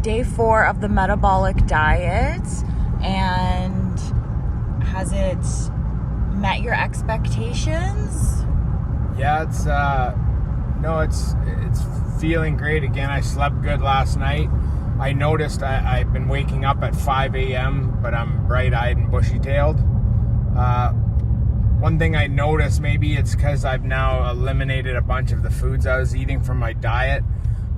day 4 of the metabolic diet, and has it met your expectations? Yeah, it's feeling great again. I slept good last night. I noticed I've been waking up at 5 a.m., but I'm bright-eyed and bushy-tailed. One thing I noticed, maybe it's because I've now eliminated a bunch of the foods I was eating from my diet.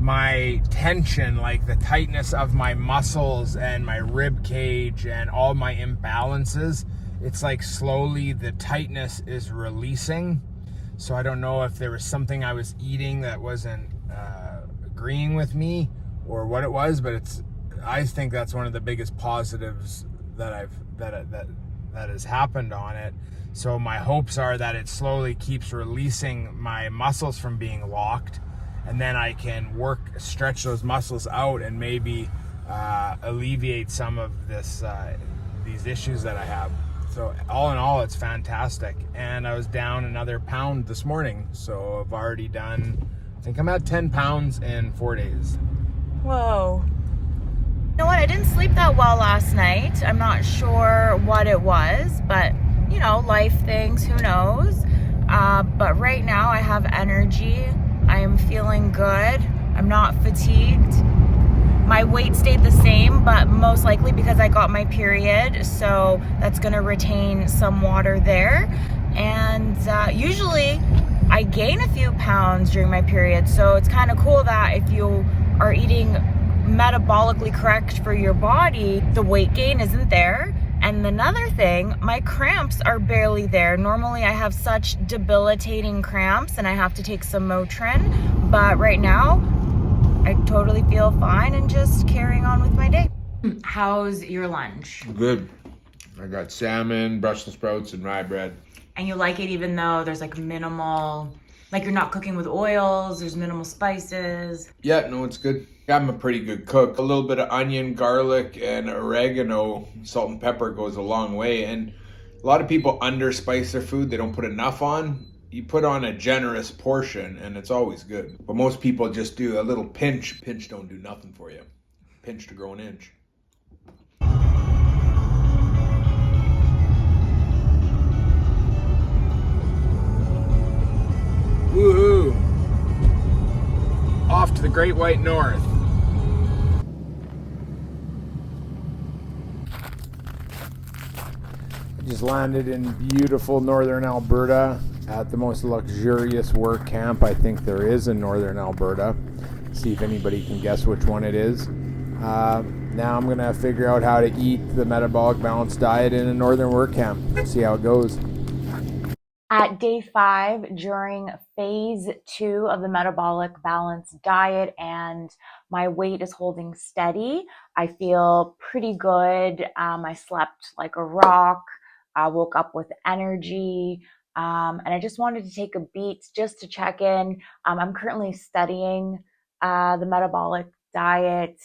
My tension, like the tightness of my muscles and my rib cage and all my imbalances, it's like slowly the tightness is releasing. So I don't know if there was something I was eating that wasn't agreeing with me or what it was, but I think that's one of the biggest positives that has happened on it. So my hopes are that it slowly keeps releasing my muscles from being locked, and then I can stretch those muscles out and maybe alleviate some of these issues that I have. So all in all, it's fantastic. And I was down another pound this morning. So I've already done, I think I'm at 10 pounds in 4 days. Whoa. You know what? I didn't sleep that well last night. I'm not sure what it was, but life things, who knows? But right now I have energy. I am feeling good. I'm not fatigued. My weight stayed the same, but most likely because I got my period, so that's gonna retain some water there. And usually I gain a few pounds during my period, so it's kind of cool that if you are eating metabolically correct for your body, the weight gain isn't there. And another thing, my cramps are barely there. Normally I have such debilitating cramps and I have to take some Motrin, but right now I totally feel fine and just carrying on with my day. How's your lunch? Good. I got salmon, Brussels sprouts, and rye bread. And you like it even though there's like minimal, like you're not cooking with oils, there's minimal spices? Yeah, no, it's good. I'm a pretty good cook. A little bit of onion, garlic, and oregano, salt and pepper goes a long way. And a lot of people underspice their food. They don't put enough on. You put on a generous portion and it's always good. But most people just do a little pinch. Pinch don't do nothing for you. Pinch to grow an inch. Woohoo! Off to the Great White North. I just landed in beautiful northern Alberta at the most luxurious work camp I think there is in northern Alberta. See if anybody can guess which one it is. Now I'm gonna figure out how to eat the metabolic balance diet in a northern work camp. See how it goes. At day 5, during phase 2 of the metabolic balance diet, and my weight is holding steady. I feel pretty good. I slept like a rock. I woke up with energy. And I just wanted to take a beat just to check in. I'm currently studying the metabolic diet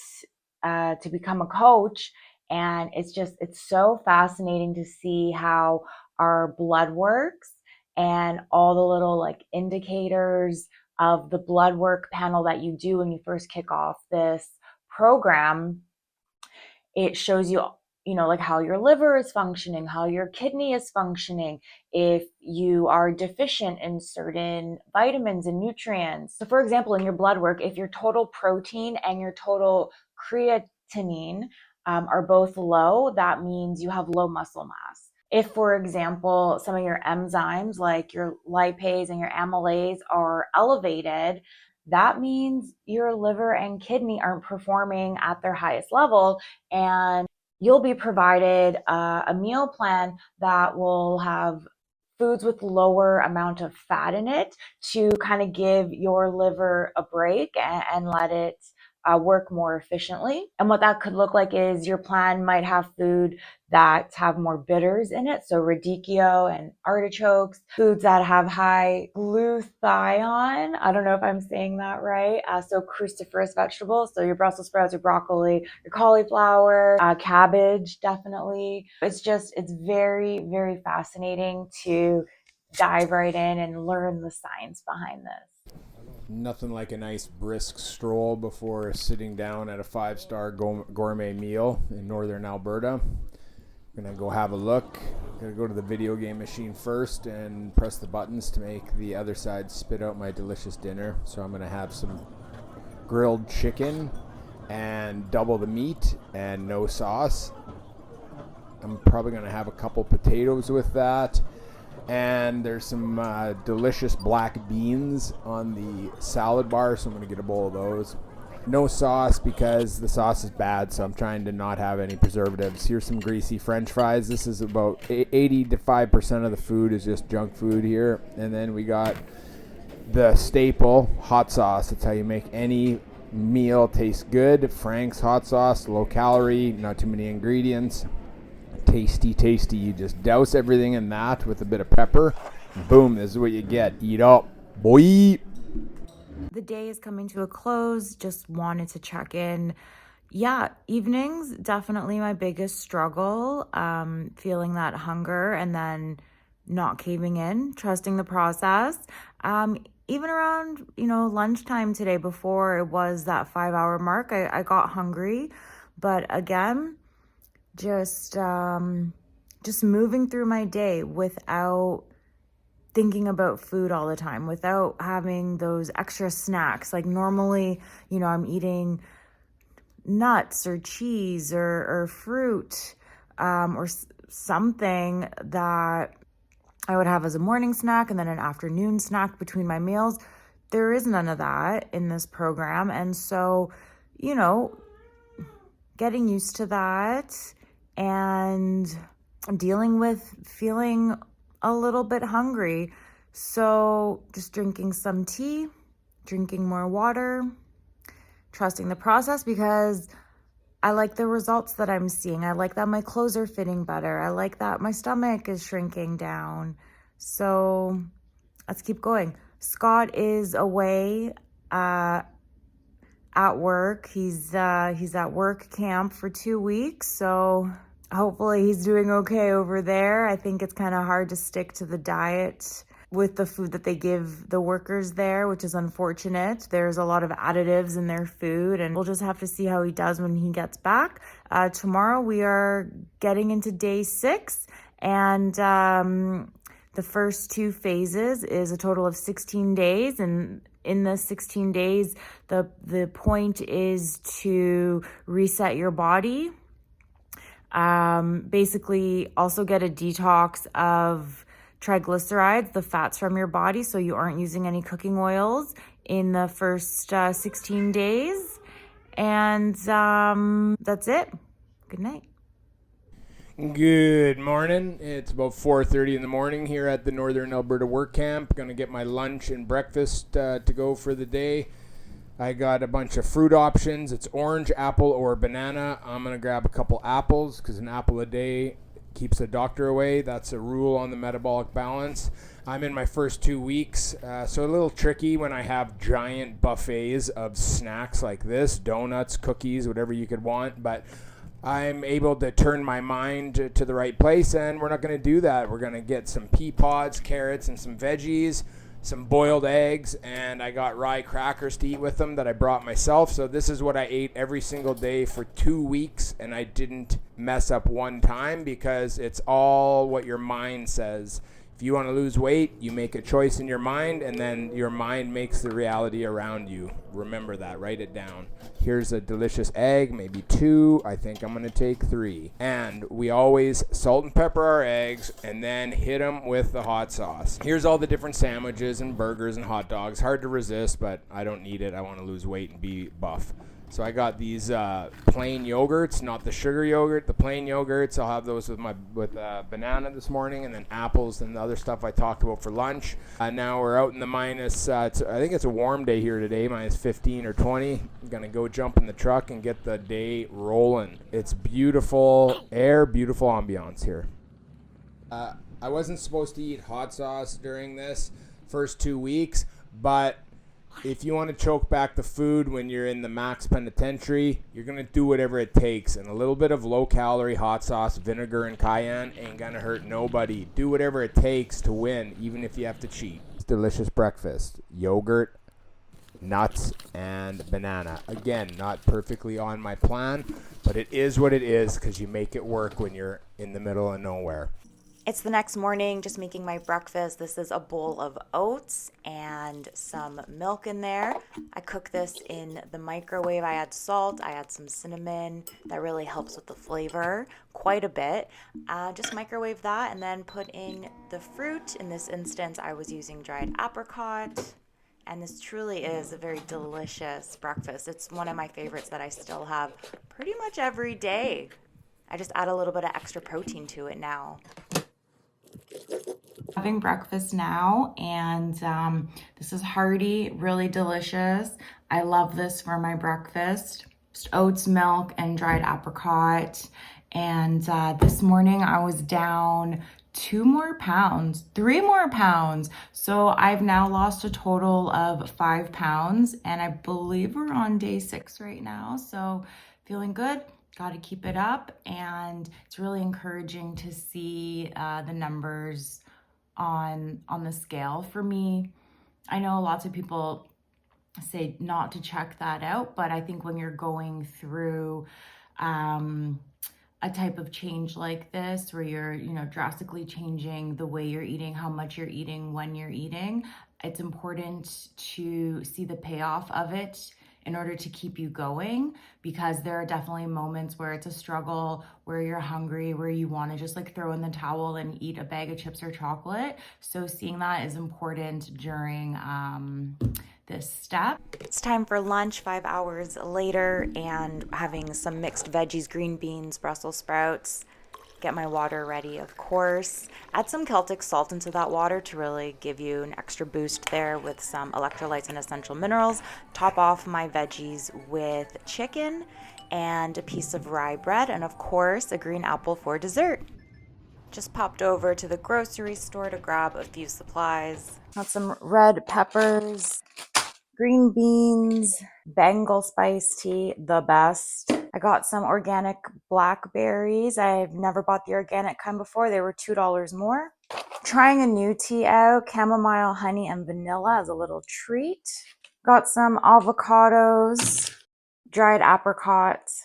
to become a coach. And it's so fascinating to see how our blood works and all the little like indicators of the blood work panel that you do when you first kick off this program. It shows you, like how your liver is functioning, how your kidney is functioning, if you are deficient in certain vitamins and nutrients. So for example, in your blood work, if your total protein and your total creatinine are both low, that means you have low muscle mass. If, for example, some of your enzymes like your lipase and your amylase are elevated, that means your liver and kidney aren't performing at their highest level, and you'll be provided a meal plan that will have foods with lower amount of fat in it to kind of give your liver a break and let it work more efficiently. And what that could look like is your plan might have food that have more bitters in it, so radicchio and artichokes, foods that have high glutathione. I don't know if I'm saying that right. So cruciferous vegetables, so your Brussels sprouts, your broccoli, your cauliflower, cabbage, definitely. It's very, very fascinating to dive right in and learn the science behind this. Nothing like a nice brisk stroll before sitting down at a 5-star gourmet meal in northern Alberta. Gonna go have a look. Gonna go to the video game machine first and press the buttons to make the other side spit out my delicious dinner. So I'm gonna have some grilled chicken and double the meat and no sauce. I'm probably gonna have a couple potatoes with that. And there's some delicious black beans on the salad bar, so I'm going to get a bowl of those. No sauce because the sauce is bad, so I'm trying to not have any preservatives. Here's some greasy French fries. This is about 85% of the food is just junk food here. And then we got the staple, hot sauce. That's how you make any meal taste good. Frank's hot sauce, low calorie, not too many ingredients. Tasty. You just douse everything in that with a bit of pepper. Boom, this is what you get. Eat up, boy. The day is coming to a close. Just wanted to check in. Yeah, evenings, definitely my biggest struggle. Feeling that hunger and then not caving in, trusting the process. Even around, lunchtime today before it was that 5-hour mark, I got hungry. But again, just moving through my day without thinking about food all the time, without having those extra snacks. Like normally, I'm eating nuts or cheese or fruit or something that I would have as a morning snack and then an afternoon snack between my meals. There is none of that in this program. And so, getting used to that and dealing with feeling a little bit hungry. So just drinking some tea, drinking more water, trusting the process because I like the results that I'm seeing. I like that my clothes are fitting better. I like that my stomach is shrinking down. So let's keep going. Scott is away at work. He's at work camp for 2 weeks. So hopefully he's doing okay over there. I think it's kind of hard to stick to the diet with the food that they give the workers there, which is unfortunate. There's a lot of additives in their food, and we'll just have to see how he does when he gets back. Tomorrow we are getting into day 6, and the first 2 phases is a total of 16 days, and in the 16 days, the point is to reset your body. Basically also get a detox of triglycerides, the fats from your body, so you aren't using any cooking oils in the first 16 days. And that's it. Good night. Good morning. It's about 4:30 in the morning here at the Northern Alberta Work Camp. Going to get my lunch and breakfast to go for the day. I got a bunch of fruit options. It's orange, apple, or banana. I'm going to grab a couple apples because an apple a day keeps the doctor away. That's a rule on the Metabolic Balance. I'm in my first 2 weeks, so a little tricky when I have giant buffets of snacks like this, donuts, cookies, whatever you could want, but I'm able to turn my mind to the right place, and we're not going to do that. We're going to get some pea pods, carrots, and some veggies, some boiled eggs, and I got rye crackers to eat with them that I brought myself. So this is what I ate every single day for 2 weeks, and I didn't mess up one time because it's all what your mind says. If you want to lose weight, you make a choice in your mind, and then your mind makes the reality around you. Remember that. Write it down. Here's a delicious egg, maybe 2. I think I'm going to take 3. And we always salt and pepper our eggs and then hit them with the hot sauce. Here's all the different sandwiches and burgers and hot dogs. Hard to resist, but I don't need it. I want to lose weight and be buff. So I got these plain yogurts, not the sugar yogurt, the plain yogurts. I'll have those with banana this morning, and then apples and the other stuff I talked about for lunch. Now we're out in the minus, I think it's a warm day here today, minus 15 or 20. I'm going to go jump in the truck and get the day rolling. It's beautiful air, beautiful ambiance here. I wasn't supposed to eat hot sauce during this first 2 weeks, but if you want to choke back the food when you're in the max penitentiary, you're going to do whatever it takes. And a little bit of low-calorie hot sauce, vinegar, and cayenne ain't going to hurt nobody. Do whatever it takes to win, even if you have to cheat. It's delicious breakfast. Yogurt, nuts, and banana. Again, not perfectly on my plan, but it is what it is because you make it work when you're in the middle of nowhere. It's the next morning, just making my breakfast. This is a bowl of oats and some milk in there. I cook this in the microwave. I add salt, I add some cinnamon. That really helps with the flavor quite a bit. Just microwave that and then put in the fruit. In this instance, I was using dried apricot. And this truly is a very delicious breakfast. It's one of my favorites that I still have pretty much every day. I just add a little bit of extra protein to it now. Having breakfast now, and this is hearty, really delicious. I love this for my breakfast. Just oats, milk, and dried apricot. And this morning I was down 3 more pounds. So I've now lost a total of 5 pounds, and I believe we're on day 6 right now. So feeling good. Got to keep it up, and it's really encouraging to see the numbers on the scale for me. I know lots of people say not to check that out, but I think when you're going through a type of change like this, where you're, drastically changing the way you're eating, how much you're eating, when you're eating, it's important to see the payoff of it in order to keep you going, because there are definitely moments where it's a struggle, where you're hungry, where you want to just like throw in the towel and eat a bag of chips or chocolate. So seeing that is important during this step. It's time for lunch 5 hours later, and having some mixed veggies, green beans, Brussels sprouts. Get my water ready, of course. Add some Celtic salt into that water to really give you an extra boost there with some electrolytes and essential minerals. Top off my veggies with chicken and a piece of rye bread, and of course, a green apple for dessert. Just popped over to the grocery store to grab a few supplies. Got some red peppers, green beans, Bengal spice tea, the best. I got some organic blackberries. I've never bought the organic kind before. They were $2 more. Trying a new tea out, chamomile, honey, and vanilla as a little treat. Got some avocados, dried apricots,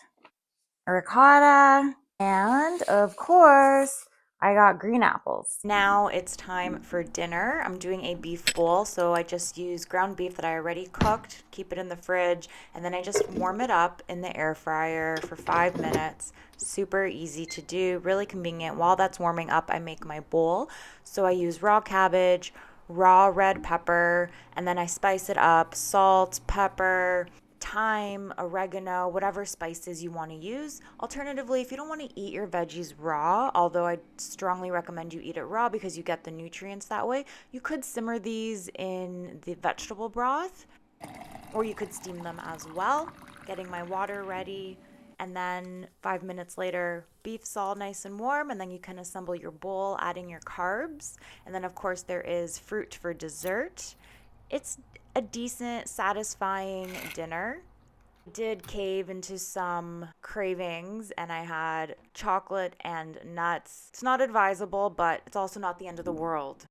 ricotta, and of course, I got green apples. Now it's time for dinner. I'm doing a beef bowl, so I just use ground beef that I already cooked, keep it in the fridge, and then I just warm it up in the air fryer for 5 minutes. Super easy to do, really convenient. While that's warming up, I make my bowl. So I use raw cabbage, raw red pepper, and then I spice it up, salt, pepper, thyme, oregano, whatever spices you want to use. Alternatively, if you don't want to eat your veggies raw, although I strongly recommend you eat it raw because you get the nutrients that way, you could simmer these in the vegetable broth, or you could steam them as well. Getting my water ready, and then 5 minutes later, beef's all nice and warm, and then you can assemble your bowl, adding your carbs, and then of course there is fruit for dessert. It's a decent, satisfying dinner. Did cave into some cravings, and I had chocolate and nuts. It's not advisable, but it's also not the end of the world.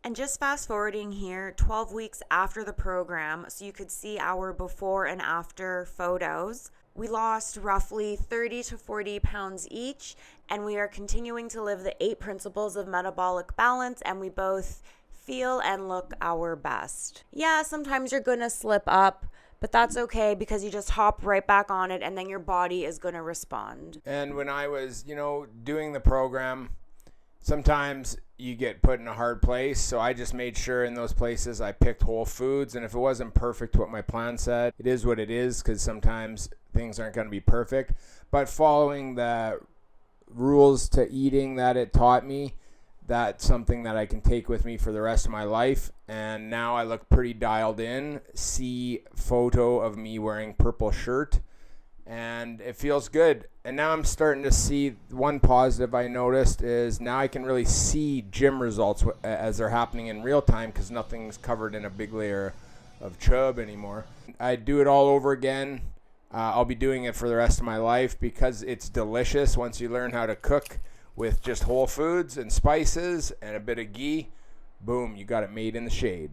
And just fast forwarding here, 12 weeks after the program, so you could see our before and after photos. We lost roughly 30 to 40 pounds each, and we are continuing to live the 8 principles of metabolic balance, and we both feel and look our best. Yeah, sometimes you're gonna slip up, but that's okay because you just hop right back on it, and then your body is gonna respond. And when I was, doing the program, sometimes you get put in a hard place. So I just made sure in those places I picked whole foods. And if it wasn't perfect what my plan said, it is what it is, because sometimes things aren't going to be perfect. But following the rules to eating that it taught me, that's something that I can take with me for the rest of my life. And now I look pretty dialed in. See photo of me wearing purple shirt, and it feels good. And now I'm starting to see one positive I noticed is now I can really see gym results as they're happening in real time, because nothing's covered in a big layer of chub anymore. I'd do it all over again. I'll be doing it for the rest of my life because it's delicious once you learn how to cook with just whole foods and spices and a bit of ghee. Boom, you got it made in the shade.